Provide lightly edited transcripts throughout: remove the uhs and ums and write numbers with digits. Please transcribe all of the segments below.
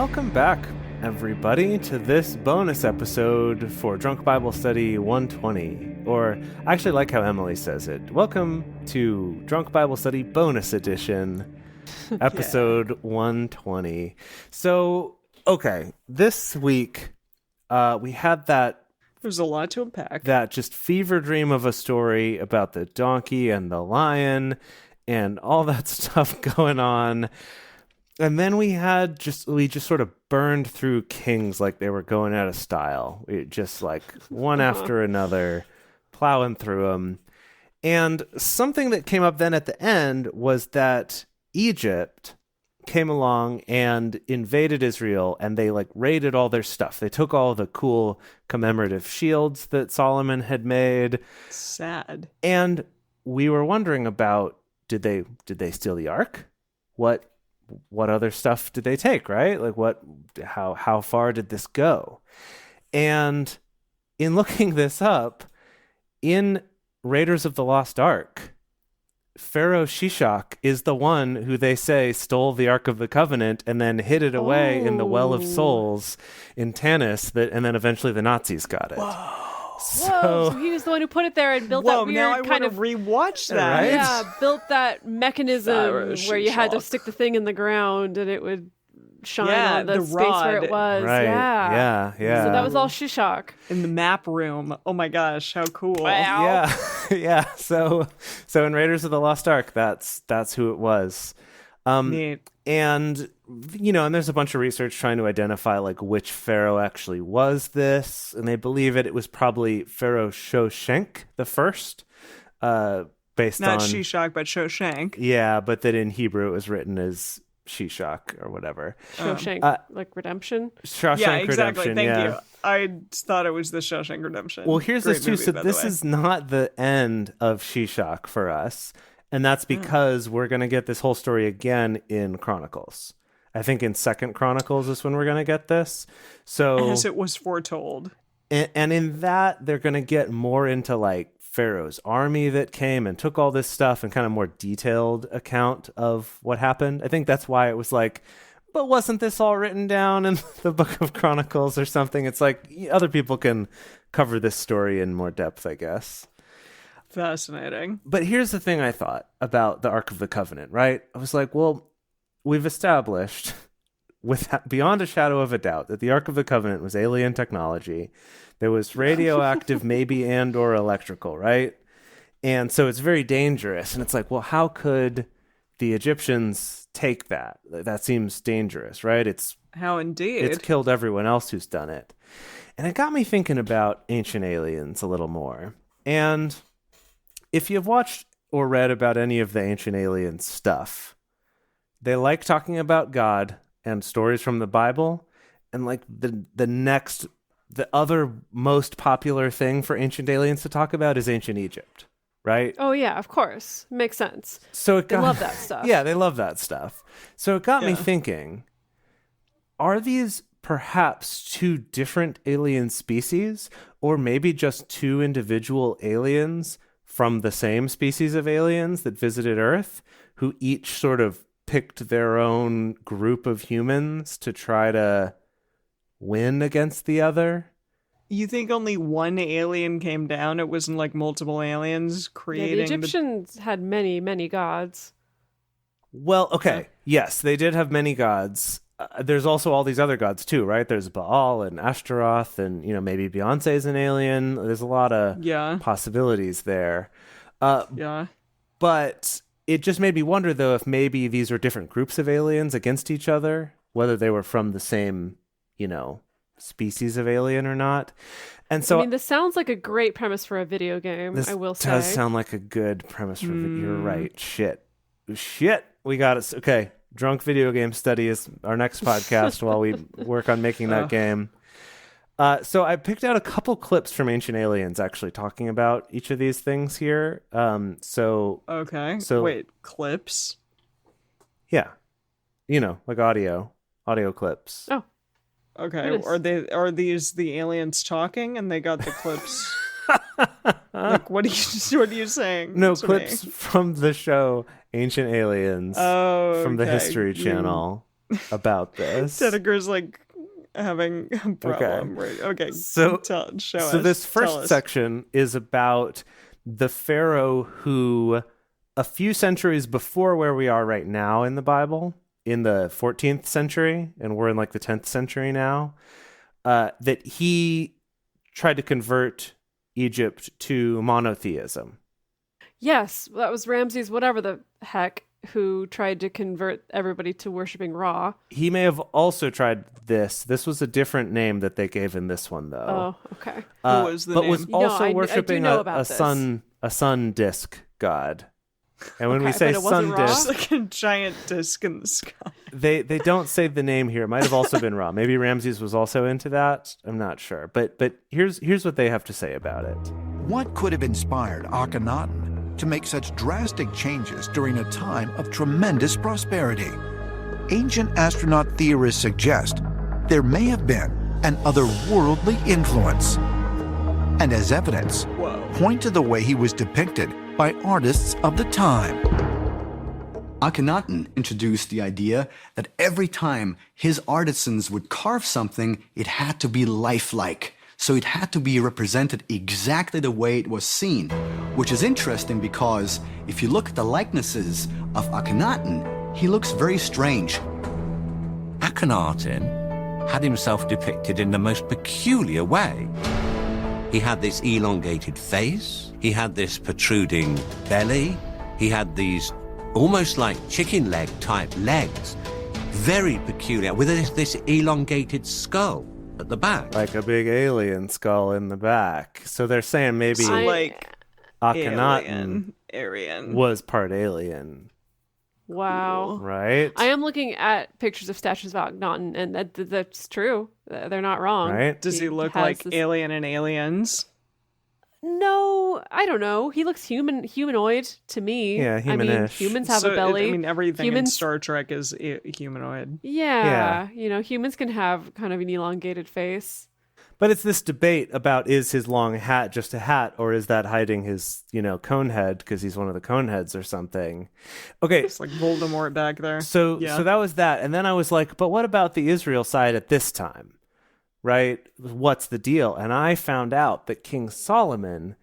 Welcome back, everybody, to this bonus episode for Drunk Bible Study 120. Or, I actually like how Emily says it. Welcome to Drunk Bible Study Bonus Edition, episode 120. So, okay, this week, we had that... There's a lot to unpack. That just fever dream of a story about the donkey and the lion and all that stuff going on. And then we just sort of burned through Kings like they were going out of style. Just like one after another, plowing through them. And something that came up then at the end was that Egypt came along and invaded Israel, and they like raided all their stuff. They took all the cool commemorative shields that Solomon had made. Sad. And we were wondering about, did they steal the ark? What other stuff did they take, right? Like how far did this go? And in looking this up, in Raiders of the Lost Ark, Pharaoh Shishak is the one who they say stole the Ark of the Covenant and then hid it away in the Well of Souls in Tanis, and then eventually the Nazis got it. Whoa. So he was the one who put it there and built that weird now I kind of rewatch that. Right? Yeah, built that mechanism where you had to stick the thing in the ground and it would shine on the space rod. where it was. Right. Yeah. So that was all Shishak. In the map room. Oh my gosh, how cool. Wow. Yeah. So in Raiders of the Lost Ark, that's who it was. Neat. And and there's a bunch of research trying to identify like which pharaoh actually was this, and they believe it was probably Pharaoh Shoshenq the first, based Not on Shishak, but Shoshenq. Yeah, but that in Hebrew it was written as Shishak or whatever. Shawshank, like Redemption. Shawshank Yeah, exactly. Redemption. Thank yeah. you. I thought it was the Shawshank Redemption. Well, here's Great this too. movie, So by the this way. is not the end of Shishak for us. And that's because we're going to get this whole story again in Chronicles. I think in 2nd Chronicles is when we're going to get this. So as it was foretold. And in that, they're going to get more into like Pharaoh's army that came and took all this stuff and kind of more detailed account of what happened. I think that's why it was like, but wasn't this all written down in the Book of Chronicles or something? It's like other people can cover this story in more depth, I guess. Fascinating. But here's the thing I thought about the Ark of the Covenant, right? I was like, well, we've established beyond a shadow of a doubt that the Ark of the Covenant was alien technology. There was radioactive, maybe, and or electrical, right? And so it's very dangerous. And it's like, well, how could the Egyptians take that? That seems dangerous, right? How indeed. It's killed everyone else who's done it. And it got me thinking about ancient aliens a little more. And if you've watched or read about any of the ancient alien stuff, they like talking about God and stories from the Bible. And like the other most popular thing for ancient aliens to talk about is ancient Egypt, right? Oh, yeah, of course. Makes sense. So they love that stuff. Yeah, they love that stuff. So it got me thinking, are these perhaps two different alien species, or maybe just two individual aliens from the same species of aliens that visited Earth, who each sort of picked their own group of humans to try to win against the other? You think only one alien came down? It wasn't like multiple aliens creating... Yeah, the Egyptians had many, many gods. Well, okay. Yes, they did have many gods. There's also all these other gods too, right? There's Baal and Ashtaroth, and maybe Beyonce's an alien. There's a lot of possibilities there. But it just made me wonder, though, if maybe these are different groups of aliens against each other, whether they were from the same, species of alien or not. And so, this sounds like a great premise for a video game, I will say. This does sound like a good premise for You're right. Shit. We got it. Okay. Drunk Video Game Study is our next podcast while we work on making that game. So I picked out a couple clips from Ancient Aliens actually talking about each of these things here. Okay. So wait, clips? Yeah. Like audio clips. Oh. Okay. Are these the aliens talking and they got the clips? Like, what are you saying? No, clips from the show Ancient Aliens from the History Channel. about this. Dedeker's like having a problem. Right? Okay. So this first section is about the pharaoh who, a few centuries before where we are right now in the Bible, in the 14th century, and we're in like the 10th century now, that he tried to convert Egypt to monotheism. Yes, that was Ramses, whatever the heck, who tried to convert everybody to worshiping Ra. He may have also tried this. This was a different name that they gave in this one, though. Oh, okay. Who was the name? Was also worshiping a sun disk god. And when we say sun disk, like a giant disk in the sky. They don't say the name here. It might have also been Ra. Maybe Ramses was also into that. I'm not sure. But here's what they have to say about it. What could have inspired Akhenaten to make such drastic changes during a time of tremendous prosperity? Ancient astronaut theorists suggest there may have been an otherworldly influence. And as evidence, point to the way he was depicted by artists of the time. Akhenaten introduced the idea that every time his artisans would carve something, it had to be lifelike. So it had to be represented exactly the way it was seen, which is interesting because if you look at the likenesses of Akhenaten, he looks very strange. Akhenaten had himself depicted in the most peculiar way. He had this elongated face, he had this protruding belly, he had these almost like chicken leg type legs, very peculiar, with this elongated skull at the back. Like a big alien skull in the back. So they're saying maybe Akhenaten Aryan was part alien. Wow. Right? I am looking at pictures of statues of Akhenaten, and that's true. They're not wrong. Right? Does he look like Alien and Aliens? No, I don't know. He looks humanoid to me. Yeah, humanish. I mean, humans have a belly. Everything in Star Trek is humanoid. Yeah, humans can have kind of an elongated face. But it's this debate about, is his long hat just a hat, or is that hiding his, cone head because he's one of the cone heads or something? Okay. It's like Voldemort back there. So that was that. And then I was like, but what about the Israel side at this time? Right? What's the deal? And I found out that King Solomon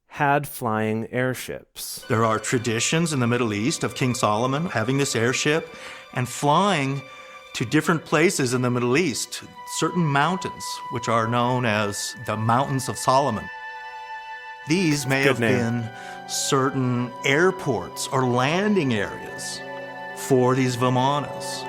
had flying airships. There are traditions in the Middle East of King Solomon having this airship and flying to different places in the Middle East, certain mountains, which are known as the Mountains of Solomon. These may have been certain airports or landing areas for these vimanas.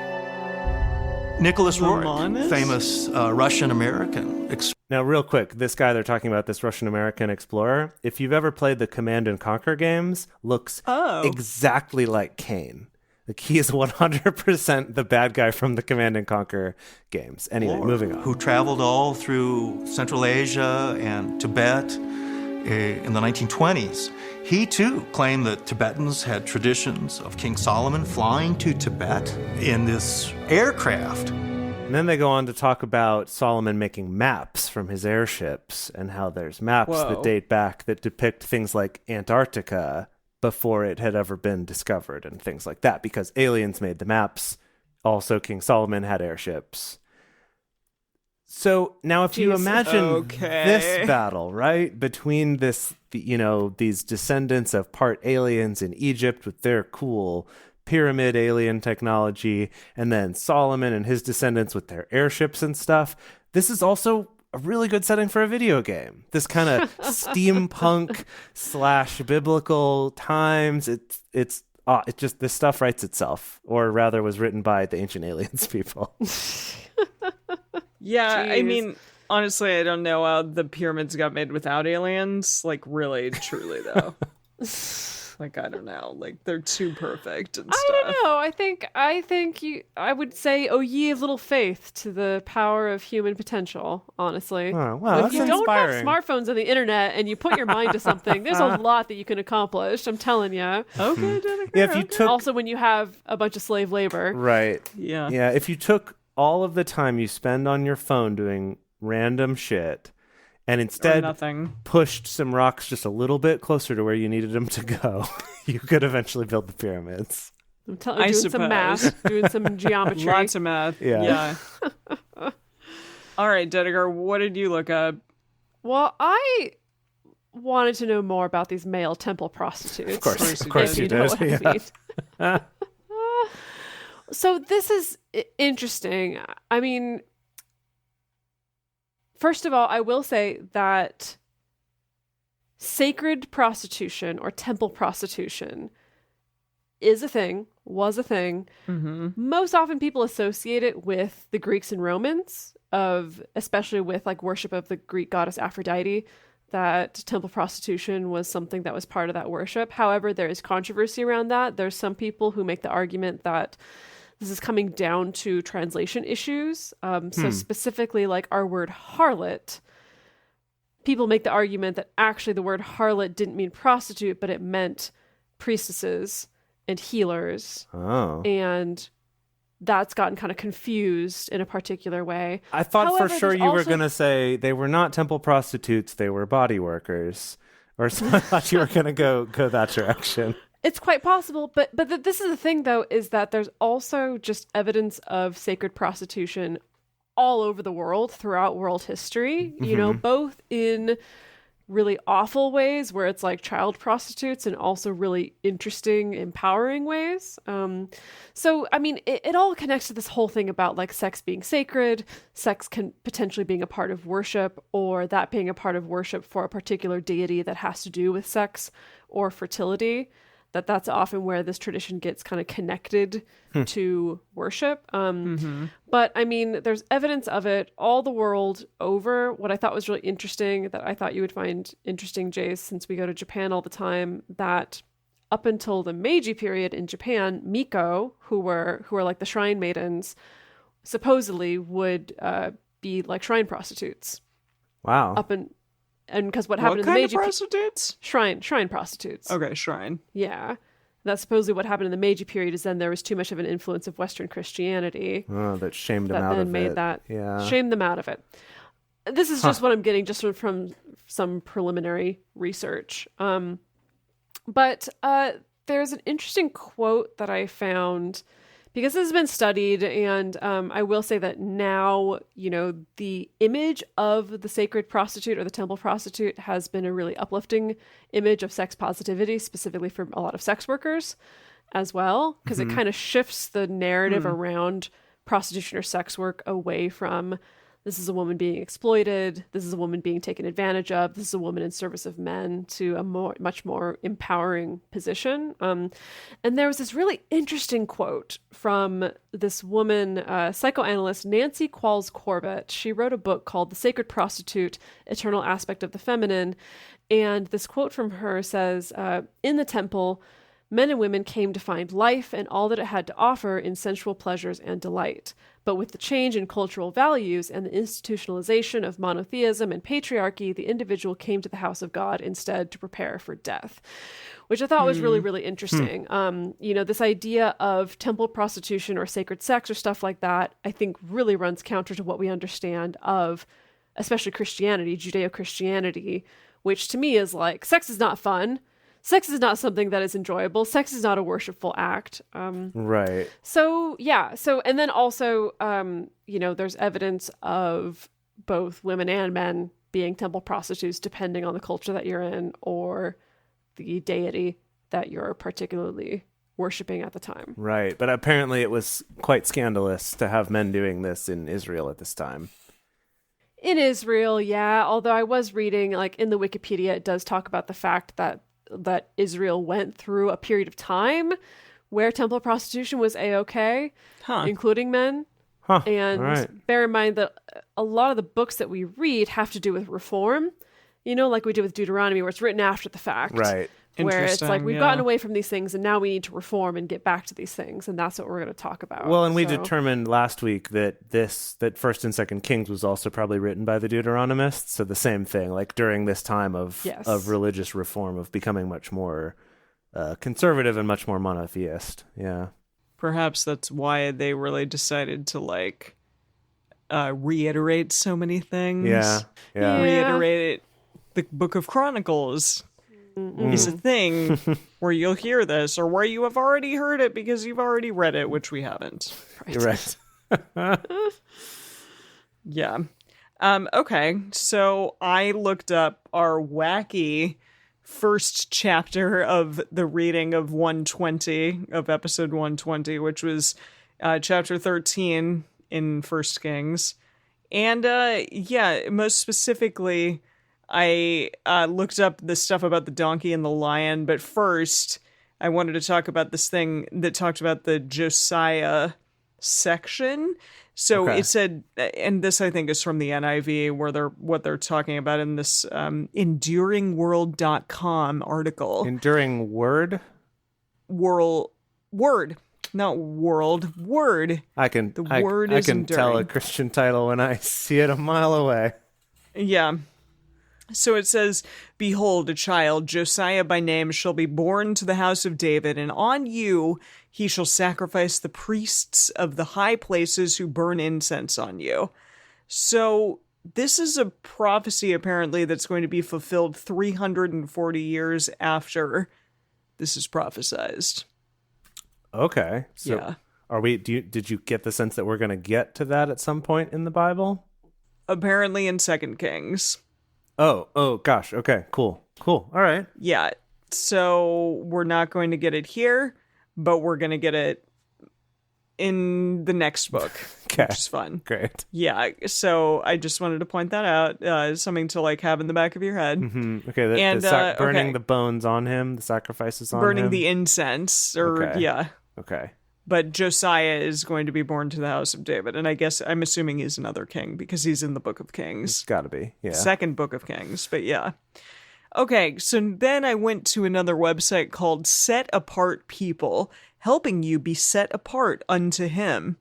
Nicholas Roerich, famous Russian-American explorer. Now, real quick, this guy they're talking about, this Russian-American explorer, if you've ever played the Command and Conquer games, looks exactly like Kane. Like, he is 100% the bad guy from the Command and Conquer games. Anyway, moving on. Who traveled all through Central Asia and Tibet in the 1920s. He, too, claimed that Tibetans had traditions of King Solomon flying to Tibet in this aircraft. And then they go on to talk about Solomon making maps from his airships and how there's maps that date back that depict things like Antarctica before it had ever been discovered and things like that, because aliens made the maps. Also, King Solomon had airships. So now if you imagine this battle, right, between these descendants of part aliens in Egypt with their cool pyramid alien technology, and then Solomon and his descendants with their airships and stuff, this is also a really good setting for a video game. This kind of steampunk / biblical times. It's just, this stuff writes itself, or rather was written by the ancient aliens people. Yeah, Jeez. I mean, honestly, I don't know how the pyramids got made without aliens. Like, really, truly, though. Like, I don't know. Like, they're too perfect and stuff. I don't know. I would say, oh, ye of little faith to the power of human potential, honestly. Oh, wow, if you don't have smartphones and the internet and you put your mind to something, there's a lot that you can accomplish. I'm telling you. Okay, Danica. Yeah, if you took... Also, when you have a bunch of slave labor. Right. Yeah. Yeah, if you took all of the time you spend on your phone doing random shit and instead pushed some rocks just a little bit closer to where you needed them to go, you could eventually build the pyramids. doing some math, doing some geometry. Lots of math. Yeah. All right, Dedegar, what did you look up? Well, I wanted to know more about these male temple prostitutes. Of course you did. Yeah. So this is interesting. I mean, first of all, I will say that sacred prostitution or temple prostitution is a thing, was a thing. Mm-hmm. Most often people associate it with the Greeks and Romans, especially with like worship of the Greek goddess Aphrodite, that temple prostitution was something that was part of that worship. However, there is controversy around that. There's some people who make the argument that this is coming down to translation issues. So specifically like our word harlot, people make the argument that actually the word harlot didn't mean prostitute, but it meant priestesses and healers. Oh. And that's gotten kind of confused in a particular way. I thought However, for sure you were going to say they were not temple prostitutes, they were body workers. Or so I thought you were going to go that direction. It's quite possible, but this is the thing, though, is that there's also just evidence of sacred prostitution all over the world throughout world history, you know, both in really awful ways where it's like child prostitutes and also really interesting, empowering ways. So, I mean, it all connects to this whole thing about like sex being sacred, sex can potentially being a part of worship, or that being a part of worship for a particular deity that has to do with sex or fertility. That's often where this tradition gets kind of connected to worship. But I mean, there's evidence of it all the world over. What I thought was really interesting, that I thought you would find interesting, Jace, since we go to Japan all the time, that up until the Meiji period in Japan, Miko, who were like the shrine maidens, supposedly would be like shrine prostitutes. Wow. And because what happened in the kind Meiji of prostitutes? Shrine prostitutes. Okay, shrine. Yeah. That's supposedly what happened in the Meiji period, is then there was too much of an influence of Western Christianity. Oh, that shamed them out of it. Made that. Yeah. Shamed them out of it. This is just what I'm getting just from some preliminary research. But there's an interesting quote that I found, because this has been studied, and I will say that now, you know, the image of the sacred prostitute or the temple prostitute has been a really uplifting image of sex positivity, specifically for a lot of sex workers as well, because it kind of shifts the narrative around prostitution or sex work away from this is a woman being exploited, this is a woman being taken advantage of, this is a woman in service of men, to a much more empowering position. And there was this really interesting quote from this woman, psychoanalyst Nancy Qualls Corbett. She wrote a book called The Sacred Prostitute, Eternal Aspect of the Feminine. And this quote from her says, in the temple, men and women came to find life and all that it had to offer in sensual pleasures and delight. But with the change in cultural values and the institutionalization of monotheism and patriarchy, the individual came to the house of God instead to prepare for death, which I thought was really, really interesting. You know, this idea of temple prostitution or sacred sex or stuff like that, I think really runs counter to what we understand of, especially Christianity, Judeo-Christianity, which to me is like, sex is not fun. Sex is not something that is enjoyable. Sex is not a worshipful act. Right. So, yeah. So, and then also, you know, there's evidence of both women and men being temple prostitutes, depending on the culture that you're in or the deity that you're particularly worshiping at the time. Right. But apparently it was quite scandalous to have men doing this in Israel at this time. In Israel, yeah. Although I was reading, like in the Wikipedia, it does talk about the fact that Israel went through a period of time where temple prostitution was A-okay, including men. And bear in mind that a lot of the books that we read have to do with reform, you know, like we did with Deuteronomy, where it's written after the fact. Right. Where it's like, we've gotten away from these things and now we need to reform and get back to these things. And that's what we're going to talk about. Well, and we determined last week that that 1st and 2nd Kings was also probably written by the Deuteronomists. So the same thing, like during this time of religious reform, of becoming much more conservative and much more monotheist. Yeah. Perhaps that's why they really decided to like reiterate so many things. Yeah. Reiterate the Book of Chronicles. is a thing where you'll hear this, or where you have already heard it because you've already read it, which we haven't. Right. Yeah. Okay, so I looked up our wacky first chapter of the reading of 120, of episode 120, which was chapter 13 in First Kings. And most specifically, I looked up the stuff about the donkey and the lion, but first I wanted to talk about this thing that talked about the Josiah section. So Okay. it said, and this I think is from the NIV, where what they're talking about in this enduringworld.com article. Enduring word? Word, not world, word. I can word I is can tell a enduring. Christian title when I see it a mile away. Yeah. So it says, "Behold, a child, Josiah by name, shall be born to the house of David, and on you he shall sacrifice the priests of the high places who burn incense on you." So this is a prophecy, apparently, that's going to be fulfilled 340 years after this is prophesized. Okay. So Yeah. did you get the sense that we're going to get to that at some point in the Bible? Apparently in 2 Kings. Oh gosh. Okay. Cool. All right. Yeah. So we're not going to get it here, but we're going to get it in the next book, Okay. which is fun. Great. Yeah. So I just wanted to point that out. Something to like have in the back of your head. Okay. And, burning okay. the bones on him, the sacrifices on Burning him. the incense, or Okay. yeah. Okay. But Josiah is going to be born to the house of David, and I'm assuming he's another king because he's in the Book of It's Kings. got to be. Yeah. Second Book of Kings, but yeah. Okay, so then I went to another website called Set Apart People, helping you be set apart unto him.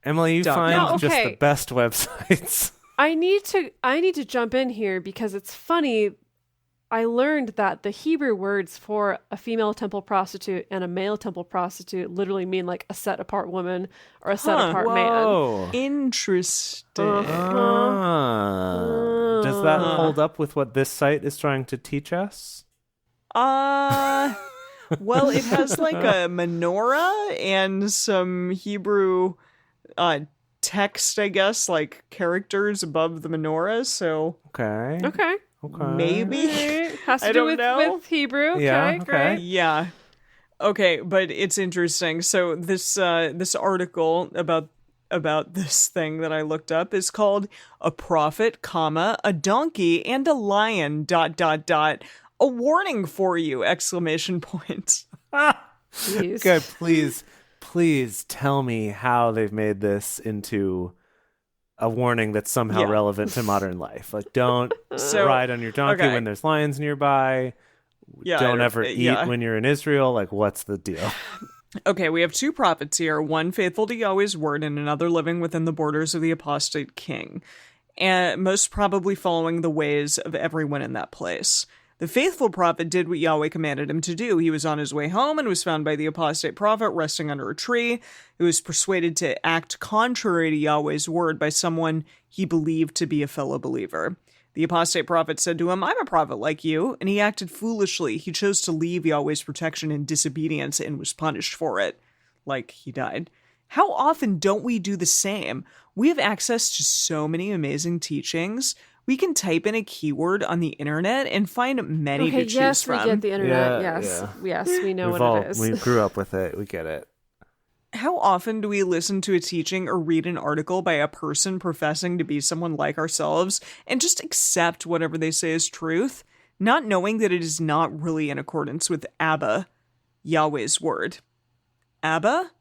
Emily, you Duh. find No, just okay. the best websites. I need to jump in here because it's funny. I learned that the Hebrew words for a female temple prostitute and a male temple prostitute literally mean like a set apart woman or a set apart man. Whoa. Interesting. Ah. Does that hold up with what this site is trying to teach us? Well, it has like a menorah and some Hebrew text, I guess, like characters above the menorah, so Okay. Okay. maybe. Has to I do don't with, know. with Hebrew. Okay, Yeah, okay. great. Yeah. Okay, but it's interesting. So this article about this thing that I looked up is called "A Prophet, comma, a Donkey, and a Lion, ... A warning for you! ! Jeez. Okay, please tell me how they've made this into a warning that's somehow Yeah. relevant to modern life. Like, don't So- ride on your donkey okay. when there's lions nearby. Yeah, Don't ever eat yeah. when you're in Israel. Like, what's the deal? Okay, we have two prophets here, one faithful to Yahweh's word and another living within the borders of the apostate king, and most probably following the ways of everyone in that place. The faithful prophet did what Yahweh commanded him to do. He was on his way home and was found by the apostate prophet resting under a tree. He was persuaded to act contrary to Yahweh's word by someone he believed to be a fellow believer. The apostate prophet said to him, "I'm a prophet like you," and he acted foolishly. He chose to leave Yahweh's protection in disobedience and was punished for it, like he died. How often don't we do the same? We have access to so many amazing teachings. We can type in a keyword on the internet and find many Okay, to choose yes, from. we get the internet. Yeah, Yes, we know what it is. We grew up with it. We get it. How often do we listen to a teaching or read an article by a person professing to be someone like ourselves and just accept whatever they say is truth, not knowing that it is not really in accordance with Abba, Yahweh's word? Abba?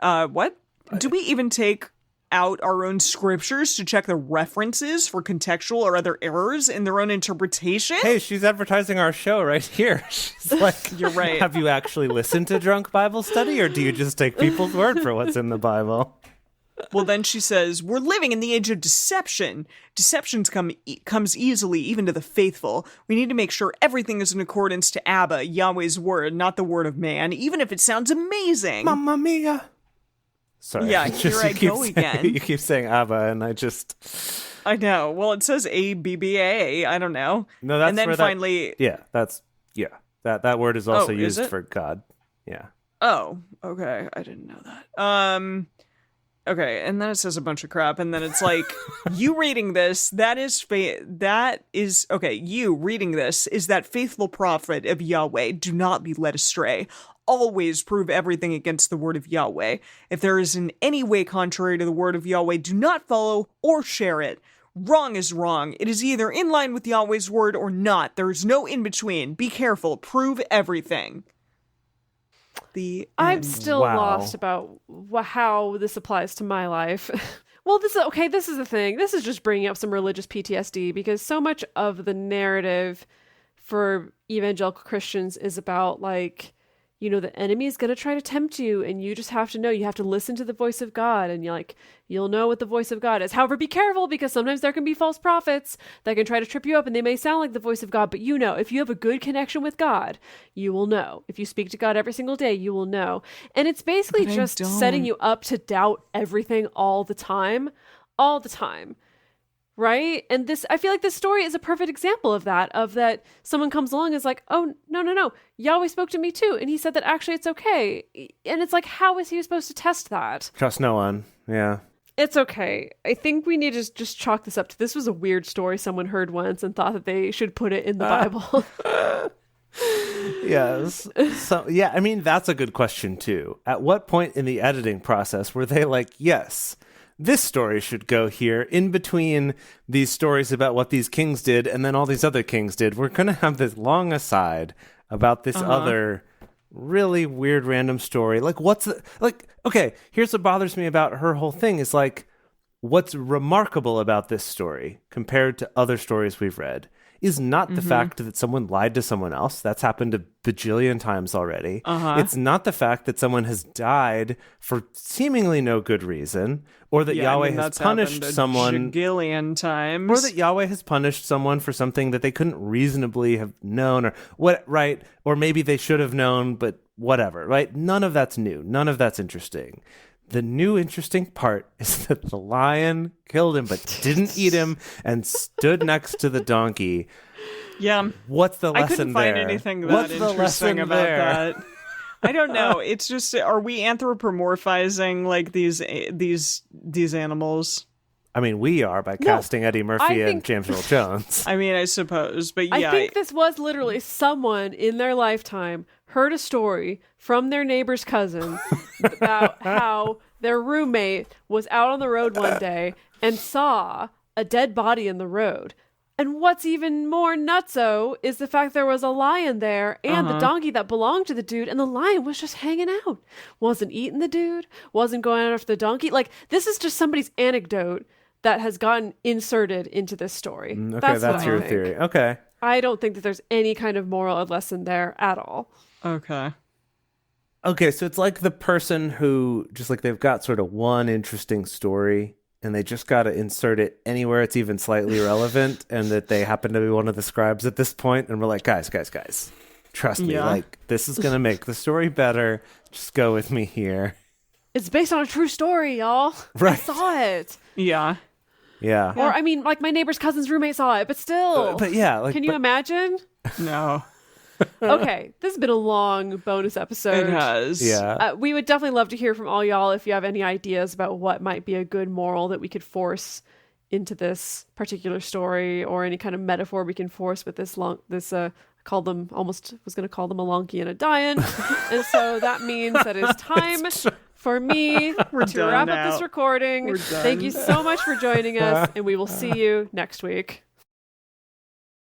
What? Do we even take out our own scriptures to check the references for contextual or other errors in their own interpretation? Hey, she's advertising our show right here. She's like, You're right. Have you actually listened to Drunk Bible Study, or do you just take people's word for what's in the Bible? Well, then she says, "We're living in the age of deception. Deception comes easily even to the faithful. We need to make sure everything is in accordance to Abba, Yahweh's word, not the word of man, even if it sounds amazing." Mamma mia. Sorry. Yeah, Just- here I you keep go saying- again. You keep saying Abba, and I just... I know. Well, it says ABBA. I don't know. No, that's and then where finally. That word is also is used it? for God. Yeah. Oh, okay. I didn't know that. Okay, and then it says a bunch of crap, and then it's like, you reading this, you reading this is that faithful prophet of Yahweh. Do not be led astray. Always prove everything against the word of Yahweh. If there is in any way contrary to the word of Yahweh, do not follow or share it. Wrong is wrong. It is either in line with Yahweh's word or not. There is no in between. Be careful. Prove everything. I'm still lost about how this applies to my life. Well, this is the thing. This is just bringing up some religious PTSD, because so much of the narrative for evangelical Christians is about, like, you know, the enemy is going to try to tempt you, and you just have to know, you have to listen to the voice of God, and you'll know what the voice of God is. However, be careful, because sometimes there can be false prophets that can try to trip you up, and they may sound like the voice of God, but if you have a good connection with God, you will know. If you speak to God every single day, you will know. And it's basically just setting you up to doubt everything all the time. Right? And I feel like this story is a perfect example of that someone comes along and is like, oh, no, Yahweh spoke to me too. And he said that actually it's okay. And it's like, how is he supposed to test that? Trust no one. Yeah. It's okay. I think we need to just chalk this up to, this was a weird story someone heard once and thought that they should put it in the Bible. Yes. So, yeah, I mean, that's a good question too. At what point in the editing process were they like, yes, this story should go here in between these stories about what these kings did and then all these other kings did? We're going to have this long aside about this other really weird random story. Like, okay, here's what bothers me about her whole thing is, like, what's remarkable about this story compared to other stories we've read is not the fact that someone lied to someone else. That's happened a bajillion times already. It's not the fact that someone has died for seemingly no good reason, or that Yahweh has punished someone bajillion times, or that Yahweh has punished someone for something that they couldn't reasonably have known, or what, right? Or maybe they should have known, but whatever, right? None of that's new. None of that's interesting. The new interesting part is that the lion killed him but didn't eat him and stood next to the donkey. Yeah. What's the lesson there? I couldn't find anything that interesting about that. I don't know. It's just, are we anthropomorphizing, like, these animals? I mean, we are by casting Eddie Murphy and James Earl Jones. I mean, I suppose, but yeah. I think this was literally someone in their lifetime heard a story from their neighbor's cousin about how their roommate was out on the road one day and saw a dead body in the road. And what's even more nutso is the fact there was a lion there and the donkey that belonged to the dude, and the lion was just hanging out. Wasn't eating the dude, wasn't going after the donkey. Like, this is just somebody's anecdote that has gotten inserted into this story. Okay, that's your theory. Okay. I don't think that there's any kind of moral lesson there at all. Okay, so it's like the person who just, like, they've got sort of one interesting story and they just got to insert it anywhere it's even slightly relevant, and that they happen to be one of the scribes at this point, and we're like, guys, trust me, like, this is going to make the story better. Just go with me here. It's based on a true story, y'all. Right. I saw it. Yeah. Or, I mean, like, my neighbor's cousin's roommate saw it, but still. But yeah. Like, can you imagine? No. Okay, this has been a long bonus episode. It has. Yeah. We would definitely love to hear from all y'all if you have any ideas about what might be a good moral that we could force into this particular story, or any kind of metaphor we can force with this called them, almost was going to call them a lonky and a dying. And so that means that it's time for me to wrap up this recording. Thank you so much for joining us, and we will see you next week.